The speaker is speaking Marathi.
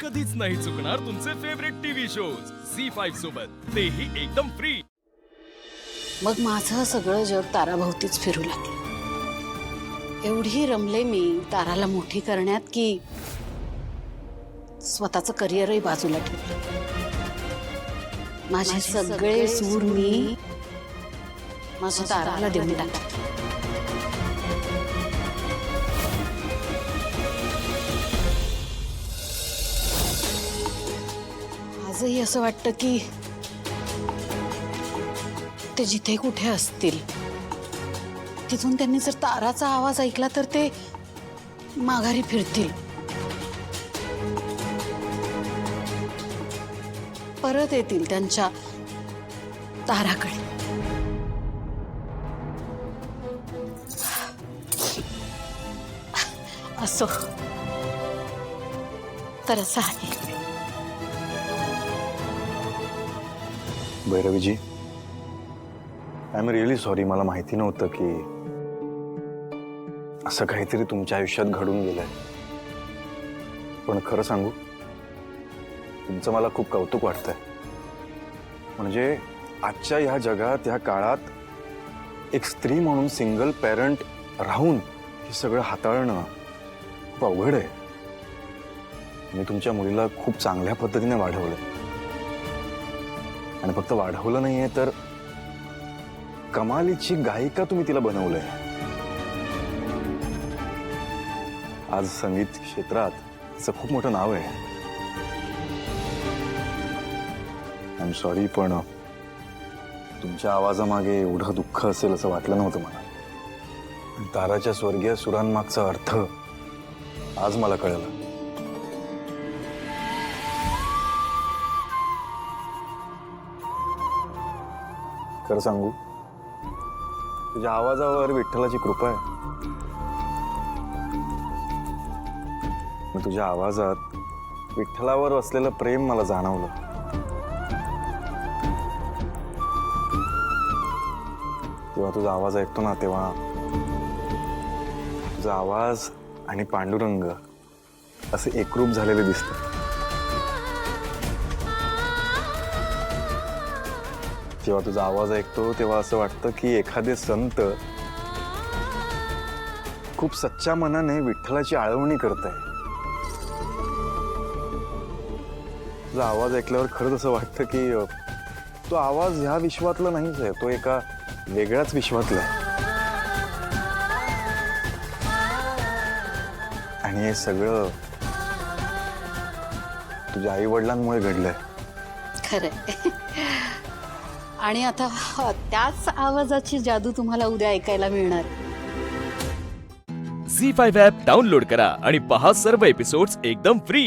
कधीच नाही चुकणार तुमचे फेवरेट टीव्ही शोज झी5 सोबत, तेही एकदम फ्री। मग माझं सगळं जग ताराभोवतीच फिरू लागलं। एवढी रमले मी ताराला मोठी करण्यात की स्वतःचं करिअरही बाजूला ठेवलं। माझे सगळे सूर मी माझ्या ताराला देऊन टाकले। आजही असं वाटतं की ते जिथे कुठे असतील तिथून त्यांनी जर ताराचा आवाज ऐकला तर ते माघारी फिरतील, परत येतील त्यांच्या ताराकडे। असो तर असं आहे। भैरवीजी, आय एम रिअली सॉरी। मला माहिती नव्हतं की असं काहीतरी तुमच्या आयुष्यात घडून गेलंय। पण खरं सांगू, तुमचं मला खूप कौतुक वाटतंय। म्हणजे आजच्या ह्या जगात, ह्या काळात एक स्त्री म्हणून सिंगल पॅरेंट राहून हे सगळं हाताळणं खूप अवघड आहे। मी तुमच्या मुलीला खूप चांगल्या पद्धतीने वाढवलं, आणि फक्त वाढवलं नाहीये तर कमालीची गायिका तुम्ही तिला बनवलंय। आज संगीत क्षेत्रात तिचं खूप मोठं नाव आहे। आय एम सॉरी, पण तुमच्या आवाजामागे एवढं दुःख असेल असं वाटलं नव्हतं मला। ताराच्या स्वर्गीय सुरांमागचा अर्थ आज मला कळलं। खरं सांगू, तुझ्या आवाजावर विठ्ठलाची कृपा आहे। मग तुझ्या आवाजात विठ्ठलावर असलेलं प्रेम मला जाणवलं। जेव्हा तुझा आवाज ऐकतो ना, तेव्हा तुझा आवाज आणि पांडुरंग असे एकरूप झालेले दिसतं। जेव्हा तुझा आवाज ऐकतो तेव्हा असं वाटतं की एखादे संत खूप सच्च्या मनाने विठ्ठलाची आळवणी करताय। तुझा आवाज ऐकल्यावर खरंच असं वाटतं की तो आवाज ह्या विश्वातला नाहीच आहे, तो एका वेगळ्याच विश्वातला आहे। आणि हे सगळं तुझ्या आई वडिलांमुळे घडलंय। खरंय। आणि आता त्याच आवाजाची जादू तुम्हाला उद्या ऐकायला मिळणार। झी5 ॲप डाउनलोड करा आणि पहा सर्व एपिसोड्स एकदम फ्री।